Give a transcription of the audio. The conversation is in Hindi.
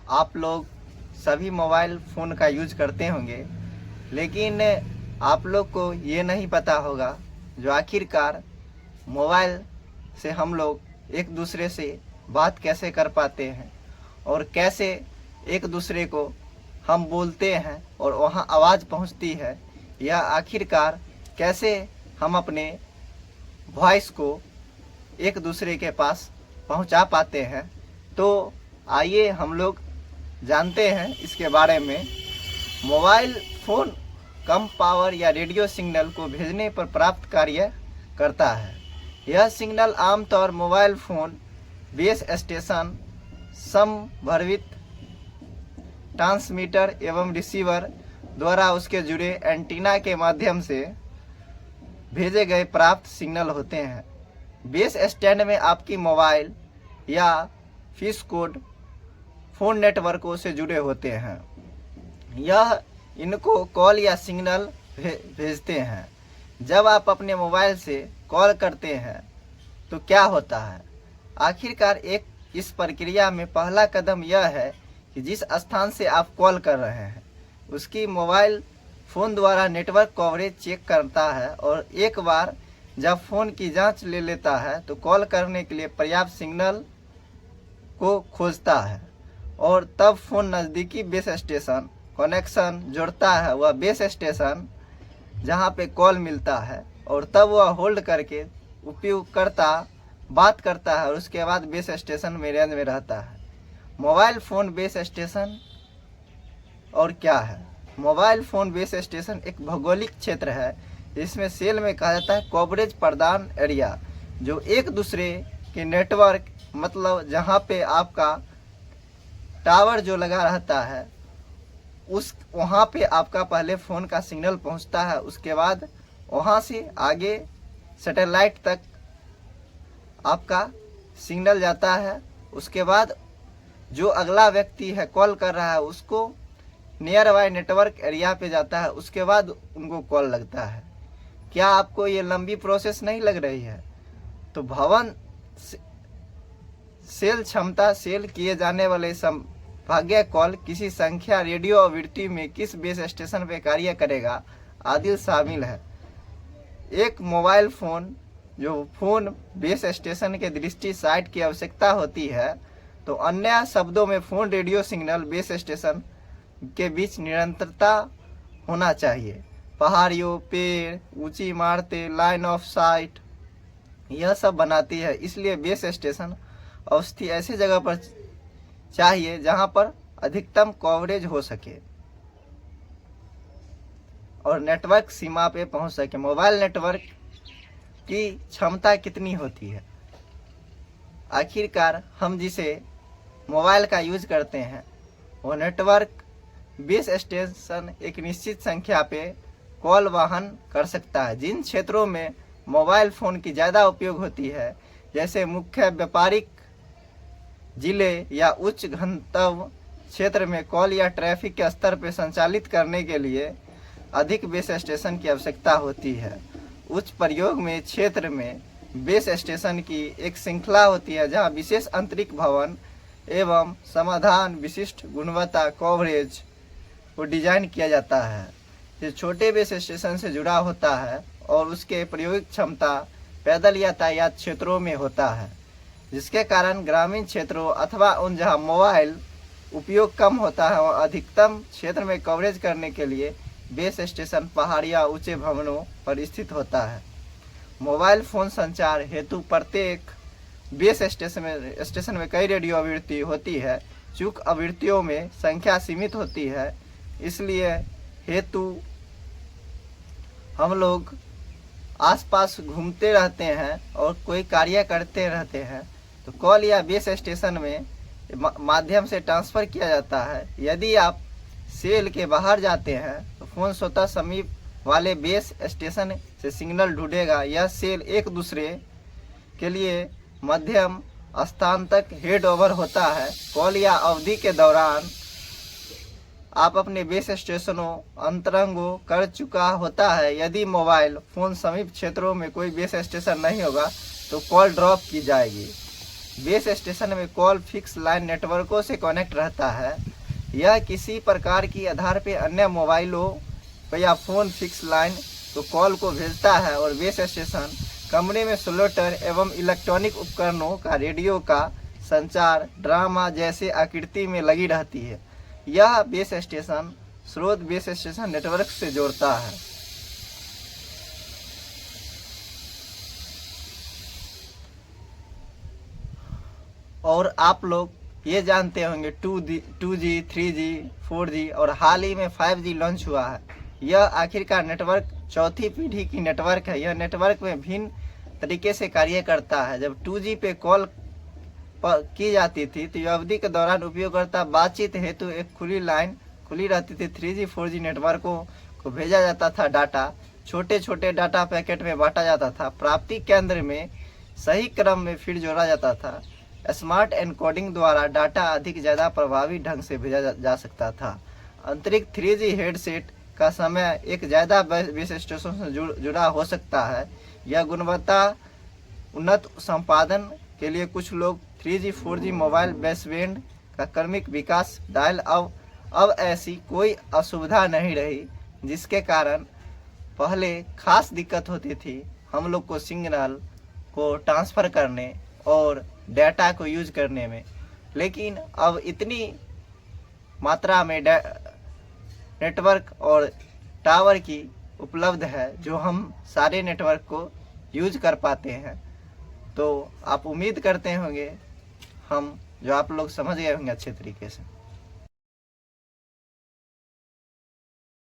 आप लोग सभी मोबाइल फ़ोन का यूज करते होंगे, लेकिन आप लोग को ये नहीं पता होगा जो आखिरकार मोबाइल से हम लोग एक दूसरे से बात कैसे कर पाते हैं और कैसे एक दूसरे को हम बोलते हैं और वहाँ आवाज़ पहुँचती है, या आखिरकार कैसे हम अपने वॉइस को एक दूसरे के पास पहुँचा पाते हैं। तो आइए हम लोग जानते हैं इसके बारे में। मोबाइल फ़ोन कम पावर या रेडियो सिग्नल को भेजने पर प्राप्त कार्य करता है। यह सिग्नल आमतौर मोबाइल फ़ोन बेस स्टेशन, समवर्वित ट्रांसमीटर एवं रिसीवर द्वारा उसके जुड़े एंटीना के माध्यम से भेजे गए प्राप्त सिग्नल होते हैं। बेस स्टैंड में आपकी मोबाइल या फिश कोड फ़ोन नेटवर्कों से जुड़े होते हैं। यह इनको कॉल या सिग्नल भेजते हैं। जब आप अपने मोबाइल से कॉल करते हैं तो क्या होता है? आखिरकार इस प्रक्रिया में पहला कदम यह है कि जिस स्थान से आप कॉल कर रहे हैं उसकी मोबाइल फ़ोन द्वारा नेटवर्क कवरेज चेक करता है, और एक बार जब फ़ोन की जांच ले लेता है तो कॉल करने के लिए पर्याप्त सिग्नल को खोजता है, और तब फ़ोन नज़दीकी बेस स्टेशन कनेक्शन जोड़ता है, वह बेस स्टेशन जहां पे कॉल मिलता है, और तब वह होल्ड करके उपयोगकर्ता बात करता है और उसके बाद बेस स्टेशन में रेंज में रहता है। मोबाइल फ़ोन बेस स्टेशन और क्या है? मोबाइल फ़ोन बेस स्टेशन एक भौगोलिक क्षेत्र है जिसमें सेल में कहा जाता है कवरेज प्रदान एरिया, जो एक दूसरे के नेटवर्क, मतलब जहाँ पे आपका टावर जो लगा रहता है उस वहाँ पे आपका पहले फ़ोन का सिग्नल पहुँचता है, उसके बाद वहाँ से आगे सैटेलाइट तक आपका सिग्नल जाता है। उसके बाद जो अगला व्यक्ति है कॉल कर रहा है उसको नियर बाय नेटवर्क एरिया पे जाता है, उसके बाद उनको कॉल लगता है। क्या आपको ये लंबी प्रोसेस नहीं लग रही है? तो भवन सेल क्षमता सेल किए जाने वाले संभाव्य कॉल किसी संख्या रेडियो आवृत्ति में किस बेस स्टेशन पे कार्य करेगा आदि शामिल है। एक मोबाइल फ़ोन जो फ़ोन बेस स्टेशन के दृष्टि साइट की आवश्यकता होती है, तो अन्य शब्दों में phone radio signal base station के बीच निरंतरता होना चाहिए। पहाड़ियों, पेड़, ऊंची इमारतें, लाइन ऑफ साइट यह सब बनाती है, इसलिए बेस स्टेशन अवस्थित ऐसी जगह पर चाहिए जहां पर अधिकतम कवरेज हो सके और नेटवर्क सीमा पे पहुंच सके। मोबाइल नेटवर्क की क्षमता कितनी होती है? आखिरकार हम जिसे मोबाइल का यूज करते हैं वो नेटवर्क बेस स्टेशन एक निश्चित संख्या पे कॉल वहन कर सकता है। जिन क्षेत्रों में मोबाइल फ़ोन की ज़्यादा उपयोग होती है, जैसे मुख्य व्यापारिक जिले या उच्च गंतव्य क्षेत्र में कॉल या ट्रैफिक के स्तर पर संचालित करने के लिए अधिक बेस स्टेशन की आवश्यकता होती है। उच्च प्रयोग में क्षेत्र में बेस स्टेशन की एक श्रृंखला होती है जहां विशेष आंतरिक भवन एवं समाधान विशिष्ट गुणवत्ता कवरेज को डिजाइन किया जाता है। ये छोटे बेस स्टेशन से जुड़ा होता है और उसके प्रयोगिक क्षमता पैदल यातायात क्षेत्रों में होता है, जिसके कारण ग्रामीण क्षेत्रों अथवा उन जहां मोबाइल उपयोग कम होता है और अधिकतम क्षेत्र में कवरेज करने के लिए बेस स्टेशन पहाड़ी या ऊंचे भवनों पर स्थित होता है। मोबाइल फ़ोन संचार हेतु प्रत्येक बेस स्टेशन में कई रेडियो आवृत्ति होती है। चूंकि आवृत्तियों में संख्या सीमित होती है, इसलिए हेतु हम लोग आसपास घूमते रहते हैं और कोई कार्य करते रहते हैं, तो कॉल या बेस स्टेशन में माध्यम से ट्रांसफ़र किया जाता है। यदि आप सेल के बाहर जाते हैं तो फ़ोन स्वतः समीप वाले बेस स्टेशन से सिग्नल ढूंढेगा। यह सेल एक दूसरे के लिए मध्यम स्थान तक हेड ओवर होता है। कॉल या अवधि के दौरान आप अपने बेस स्टेशनों अंतरंगों कर चुका होता है। यदि मोबाइल फ़ोन समीप क्षेत्रों में कोई बेस स्टेशन नहीं होगा तो कॉल ड्रॉप की जाएगी। बेस स्टेशन में कॉल फिक्स लाइन नेटवर्कों से कनेक्ट रहता है। यह किसी प्रकार की आधार पे अन्य मोबाइलों या फ़ोन फिक्स लाइन तो कॉल को भेजता है और बेस स्टेशन कमरे में सोल्यूटर एवं इलेक्ट्रॉनिक उपकरणों का रेडियो का संचार ड्रामा जैसे आकृति में लगी रहती है। यह बेस स्टेशन स्रोत बेस स्टेशन नेटवर्क से जोड़ता है। और आप लोग ये जानते होंगे 2G, 3G, 4G और हाल ही में 5G लॉन्च हुआ है। यह आखिरकार नेटवर्क चौथी पीढ़ी की नेटवर्क है। यह नेटवर्क में भिन्न तरीके से कार्य करता है। जब 2G पे कॉल की जाती थी तो यह अवधि के दौरान उपयोगकर्ता बातचीत हेतु एक खुली लाइन खुली रहती थी। 3G, 4G नेटवर्कों को भेजा जाता था डाटा छोटे छोटे डाटा पैकेट में बांटा जाता था। प्राप्ति केंद्र में सही क्रम में फिर जोड़ा जाता था। स्मार्ट एनकोडिंग द्वारा डाटा अधिक ज़्यादा प्रभावी ढंग से भेजा जा सकता था। अंतरिक्ष 3G हेडसेट का समय एक ज़्यादा बेस स्टेशन से जुड़ा हो सकता है। यह गुणवत्ता उन्नत संपादन के लिए कुछ लोग 3G, 4G मोबाइल बेसबैंड का क्रमिक विकास डायल अब ऐसी कोई असुविधा नहीं रही, जिसके कारण पहले खास दिक्कत होती थी हम लोग को सिग्नल को ट्रांसफ़र करने और डाटा को यूज करने में। लेकिन अब इतनी मात्रा में नेटवर्क और टावर की उपलब्ध है जो हम सारे नेटवर्क को यूज कर पाते हैं। तो आप उम्मीद करते होंगे जो आप लोग समझ गए होंगे अच्छे तरीके से।